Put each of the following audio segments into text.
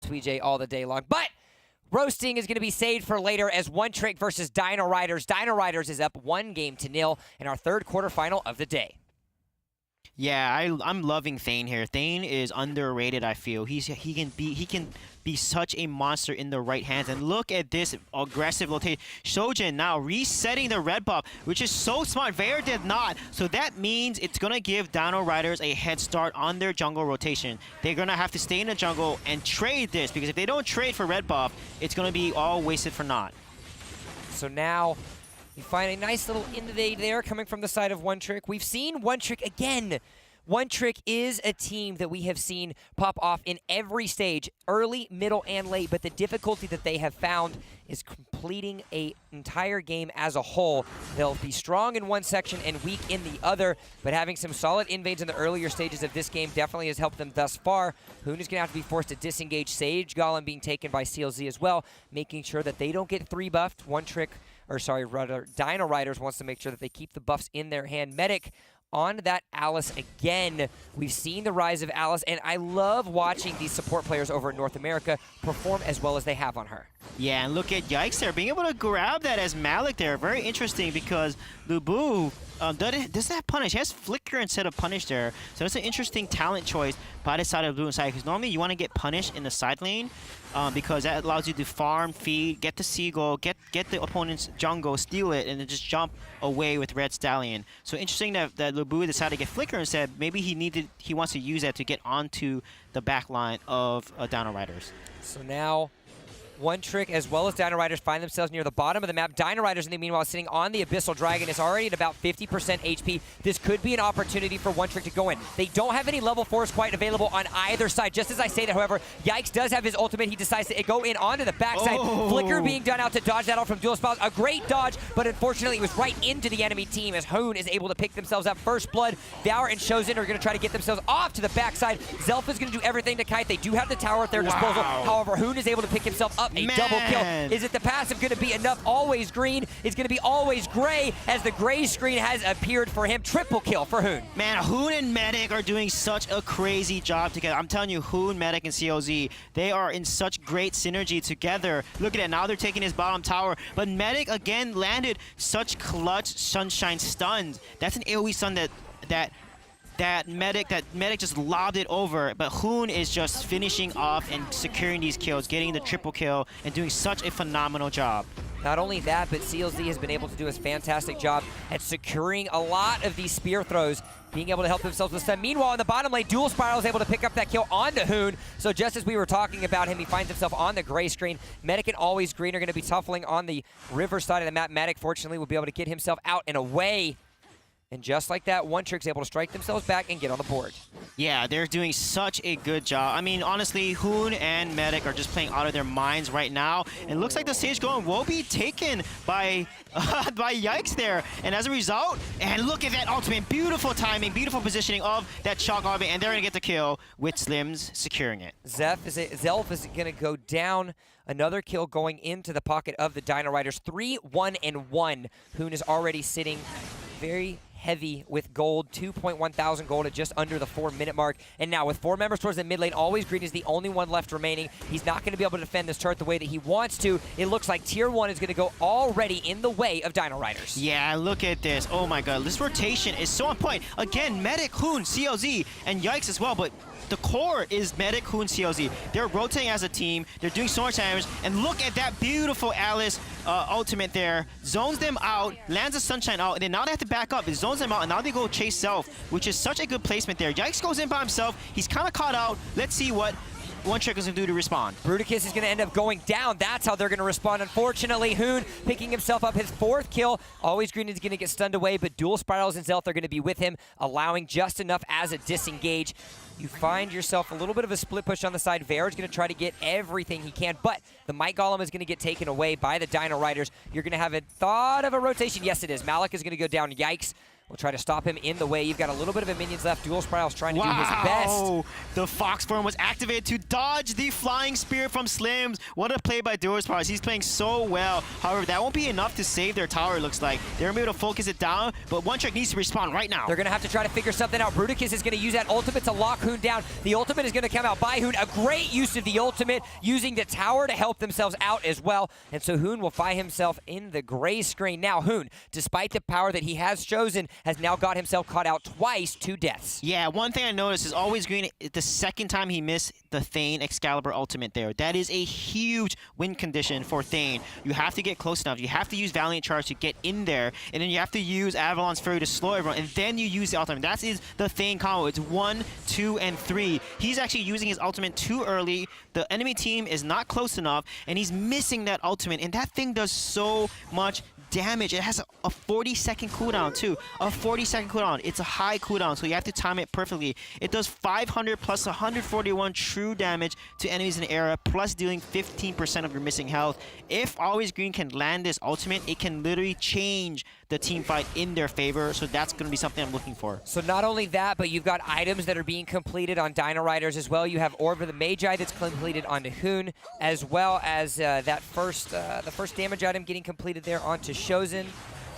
Tweejay all the day long. But roasting is going to be saved for later as One Trick versus Dino Riders. Dino Riders is up 1-0 in our third quarterfinal of the day. Yeah, I'm loving Thane here. Thane is underrated, I feel. He can be such a monster in the right hands. And look at this aggressive rotation. Shojin now resetting the red buff, which is so smart. Valor did not. So that means it's going to give Dino Riders a head start on their jungle rotation. They're going to have to stay in the jungle and trade this, because if they don't trade for red buff, it's going to be all wasted for naught. So now you find a nice little invade there coming from the side of One Trick. We've seen One Trick again. One Trick is a team that we have seen pop off in every stage, early, middle, and late, but the difficulty that they have found is completing an entire game as a whole. They'll be strong in one section and weak in the other, but having some solid invades in the earlier stages of this game definitely has helped them thus far. Hoon is going to have to be forced to disengage Sage Golem being taken by CLZ as well, making sure that they don't get 3-buffed. One Trick, or sorry, rather, Dino Riders wants to make sure that they keep the buffs in their hand. Medic on that Alice again. We've seen the rise of Alice, and I love watching these support players over in North America perform as well as they have on her. Yeah, and look at Yikes there, being able to grab that as Malik there. Very interesting, because Lubu does that punish. He has Flicker instead of punish there. So that's an interesting talent choice by the side of Blue Inside, because normally you want to get punished in the side lane, because that allows you to farm, feed, get the Seagull, get the opponent's jungle, steal it, and then just jump away with Red Stallion. So interesting that Lubu decided to get Flicker instead. Maybe he wants to use that to get onto the back line of Dino Riders. So now One Trick as well as Dino Riders find themselves near the bottom of the map. Dino Riders, in the meanwhile, sitting on the Abyssal Dragon, is already at about 50% HP. This could be an opportunity for One Trick to go in. They don't have any level 4s quite available on either side. Just as I say that, however, Yikes does have his ultimate. He decides to go in onto the backside. Oh. Flicker being done out to dodge that out from Dual Spells. A great dodge, but unfortunately it was right into the enemy team as Hoon is able to pick themselves up. First Blood, Valor and Shozin are going to try to get themselves off to the backside. Zelf is going to do everything to kite. They do have the tower at their disposal. However, Hoon is able to pick himself up a double kill. Is it the passive going to be enough? Always green. It's going to be always gray as the gray screen has appeared for him. Triple kill for Hoon. Man, Hoon and Medic are doing such a crazy job together. I'm telling you, Hoon, Medic, and COZ, they are in such great synergy together. Look at it. Now they're taking his bottom tower. But Medic, again, landed such clutch Sunshine stuns. That's an AoE stun that Medic just lobbed it over, but Hoon is just finishing off and securing these kills, getting the triple kill, and doing such a phenomenal job. Not only that, but CLZ has been able to do a fantastic job at securing a lot of these spear throws, being able to help themselves with stun. Meanwhile, in the bottom lane, Dual Spiral is able to pick up that kill onto Hoon. So just as we were talking about him, he finds himself on the gray screen. Medic and Always Green are going to be tuffling on the river side of the map. Medic, fortunately, will be able to get himself out and away. And just like that, One Trick's able to strike themselves back and get on the board. Yeah, they're doing such a good job. I mean, honestly, Hoon and Medic are just playing out of their minds right now. And it looks like the Sage Golem will be taken by Yikes there. And as a result, and look at that ultimate. Beautiful timing, beautiful positioning of that Shock Army. And they're going to get the kill with Slims securing it. Zelf is going to go down. Another kill going into the pocket of the Dino Riders. 3-1-1. Hoon is already sitting very heavy with gold, 2.1 thousand gold at just under the 4-minute mark. And now with 4 members towards the mid lane, Always Green is the only one left remaining. He's not going to be able to defend this turret the way that he wants to. It looks like Tier 1 is going to go already in the way of Dino Riders. Yeah, look at this. Oh my god, this rotation is so on point. Again, Medic, Hoon, CLZ, and Yikes as well, but the core is Medic, Hoon, CLZ. They're rotating as a team. They're doing so much damage. And look at that beautiful Alice ultimate there. Zones them out, lands a Sunshine out, and then now they have to back up. It zones them out, and now they go chase Self, which is such a good placement there. Yikes goes in by himself. He's kind of caught out. Let's see what One Trick is going to do to respond. Bruticus is going to end up going down. That's how they're going to respond. Unfortunately, Hoon picking himself up his 4th kill. Always Green is going to get stunned away, but Dual Spirals and Zelf are going to be with him, allowing just enough as a disengage. You find yourself a little bit of a split push on the side. Vera's going to try to get everything he can, but the Might Golem is going to get taken away by the Dino Riders. You're going to have a thought of a rotation. Yes, it is. Malik is going to go down. Yikes will try to stop him in the way. You've got a little bit of a minions left. Dual Spiral's trying to do his best. The Fox form was activated to dodge the Flying Spear from Slims. What a play by Dual Spirals. He's playing so well. However, that won't be enough to save their tower, it looks like. They're going to be able to focus it down, but One Trick needs to respawn right now. They're going to have to try to figure something out. Bruticus is going to use that ultimate to lock Hoon down. The ultimate is going to come out by Hoon. A great use of the ultimate, using the tower to help themselves out as well. And so Hoon will find himself in the gray screen. Now Hoon, despite the power that he has chosen, has now got himself caught out twice to deaths. Yeah, one thing I noticed is always green the second time he missed the Thane Excalibur ultimate there. That is a huge win condition for Thane. You have to get close enough. You have to use Valiant Charge to get in there, and then you have to use Avalon's Fury to slow everyone, and then you use the ultimate. That is the Thane combo. It's 1, 2, and 3. He's actually using his ultimate too early. The enemy team is not close enough, and he's missing that ultimate, and that thing does so much damage. It has a 40-second cooldown too. A 40-second cooldown. It's a high cooldown, so you have to time it perfectly. It does 500 plus 141 true damage to enemies in the area, plus dealing 15% of your missing health. If Always Green can land this ultimate, it can literally change the team fight in their favor, so that's going to be something I'm looking for. So not only that, but you've got items that are being completed on Dino Riders as well. You have Orb of the Magi that's completed onto Hoon, as well as the first damage item getting completed there onto Shozen.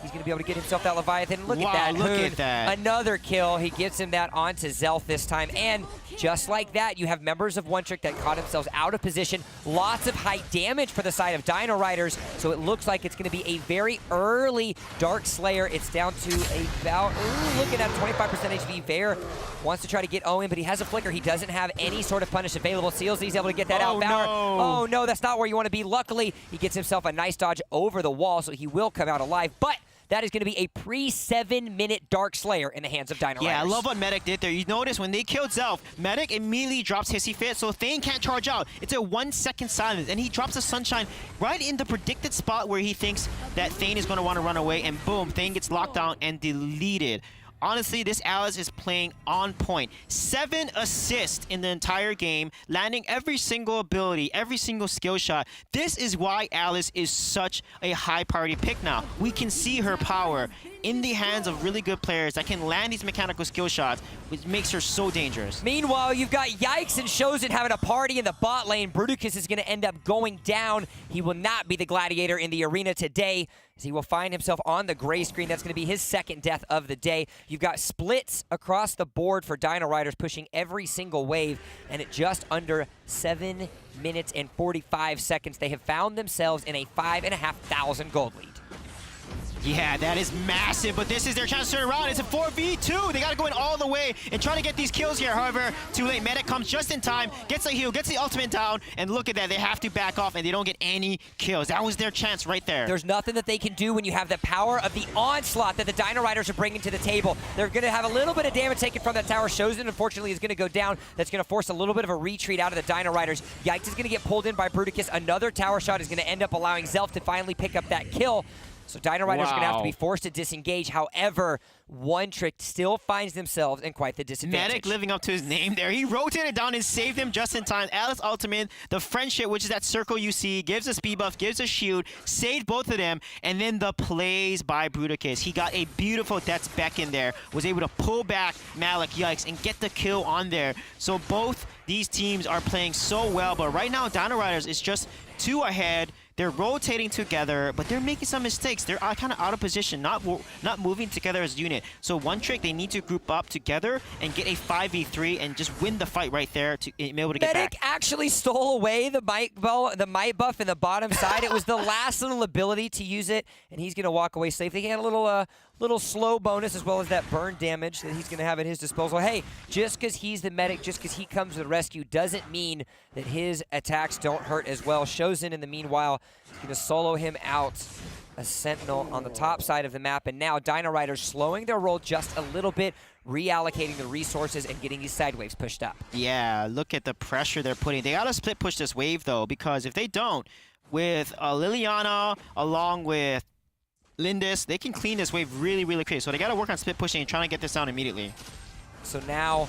He's going to be able to get himself that Leviathan. Look at that, look Hoon. at that. Another kill. He gets him that onto Zelf this time. And just like that, you have members of One Trick that caught themselves out of position. Lots of high damage for the side of Dino Riders. So it looks like it's going to be a very early Dark Slayer. It's down to about, looking at 25% HP. Vare wants to try to get Owen, but he has a flicker. He doesn't have any sort of punish available. Seals, he's able to get that out. Valor. No. Oh no, that's not where you want to be. Luckily, he gets himself a nice dodge over the wall, so he will come out alive. But that is going to be a pre-7-minute Dark Slayer in the hands of Dino Riders. Yeah, I love what Medic did there. You notice when they killed Zelf, Medic immediately drops Hissy Fit, so Thane can't charge out. It's a 1-second silence, and he drops a Sunshine right in the predicted spot where he thinks that Thane is going to want to run away, and boom, Thane gets locked down and deleted. Honestly, this Alice is playing on point. 7 assists in the entire game, landing every single ability, every single skill shot. This is why Alice is such a high priority pick now. We can see her power in the hands of really good players that can land these mechanical skill shots, which makes her so dangerous. Meanwhile, you've got Yikes and Shozen having a party in the bot lane. Bruticus is going to end up going down. He will not be the gladiator in the arena today, as he will find himself on the gray screen. That's going to be his second death of the day. You've got splits across the board for Dino Riders, pushing every single wave, and at just under 7 minutes and 45 seconds, they have found themselves in a 5,500 gold lead. Yeah, that is massive, but this is their chance to turn around. It's a 4v2. They got to go in all the way and try to get these kills here. However, too late. Medic comes just in time, gets a heal, gets the ultimate down, and look at that. They have to back off, and they don't get any kills. That was their chance right there. There's nothing that they can do when you have the power of the onslaught that the Dino Riders are bringing to the table. They're going to have a little bit of damage taken from that tower. Shozen, unfortunately, is going to go down. That's going to force a little bit of a retreat out of the Dino Riders. Yikes is going to get pulled in by Bruticus. Another tower shot is going to end up allowing Zelf to finally pick up that kill. So Dino Riders are going to have to be forced to disengage. However, One Trick still finds themselves in quite the disadvantage. Medic living up to his name there. He rotated down and saved him just in time. Alice ultimate, the friendship, which is that circle you see, gives a speed buff, gives a shield, saved both of them, and then the plays by Bruticus. He got a beautiful Death's Beck in there, was able to pull back Malik, Yikes, and get the kill on there. So both these teams are playing so well, but right now Dino Riders is just 2 ahead. They're rotating together, but they're making some mistakes. They're kind of out of position, not moving together as a unit. So One Trick, they need to group up together and get a 5v3 and just win the fight right there to be able to get back. Medic actually stole away the might buff in the bottom side. It was the last little ability to use it, and he's going to walk away safely. He had a little slow bonus as well as that burn damage that he's going to have at his disposal. Hey, just because he's the medic, just because he comes to the rescue, doesn't mean that his attacks don't hurt as well. Shozen, in the meanwhile, is going to solo him out. A Sentinel on the top side of the map, and now Dino Riders slowing their roll just a little bit, reallocating the resources and getting these side waves pushed up. Yeah, look at the pressure they're putting. They got to split push this wave, though, because if they don't, with Liliana along with Lindis, they can clean this wave really, really quick. So they got to work on split pushing and trying to get this down immediately. So now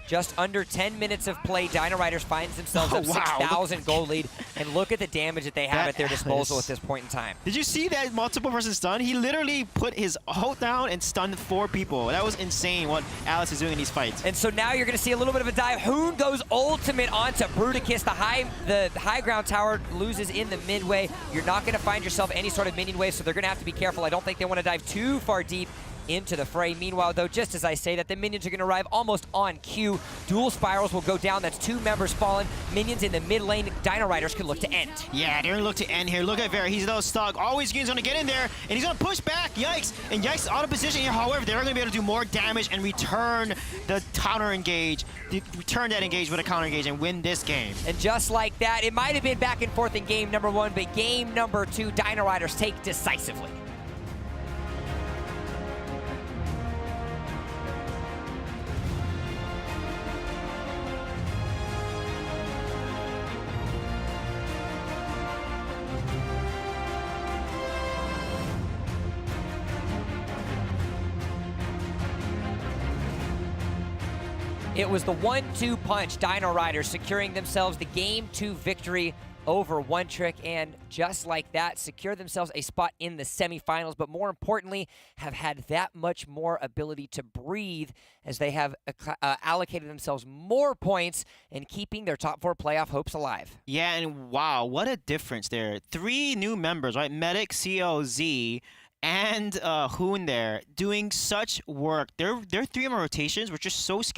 Just under 10 minutes of play, Dino Riders finds themselves up 6,000 gold lead, and look at the damage that they have at their disposal at this point in time. Did you see that multiple person stun? He literally put his ult down and stunned 4 people. That was insane what Alice is doing in these fights. And so now you're going to see a little bit of a dive. Hoon goes ultimate onto Bruticus. The high ground tower loses in the midway. You're not going to find yourself any sort of minion wave, so they're going to have to be careful. I don't think they want to dive too far deep into the fray. Meanwhile, though, just as I say that, the minions are going to arrive almost on cue. Dual spirals will go down. That's 2 members fallen. Minions in the mid lane. Dino Riders can look to end. Yeah, they're going to look to end here. Look at Vera. He's a little stuck. Always going to get in there, and he's going to push back. Yikes. And Yikes is out of position here. However, they're going to be able to do more damage and return the counter engage. Return that engage with a counter engage and win this game. And just like that, it might have been back and forth in game number 1, but game number 2, Dino Riders take decisively. It was the 1-2 punch, Dino Riders securing themselves the Game 2 victory over One Trick, and just like that, secure themselves a spot in the semifinals, but more importantly, have had that much more ability to breathe as they have allocated themselves more points and keeping their top 4 playoff hopes alive. Yeah, and wow, what a difference there. 3 new members, right? Medic, COZ, and Hoon there doing such work. Their 3 rotations were just so scary.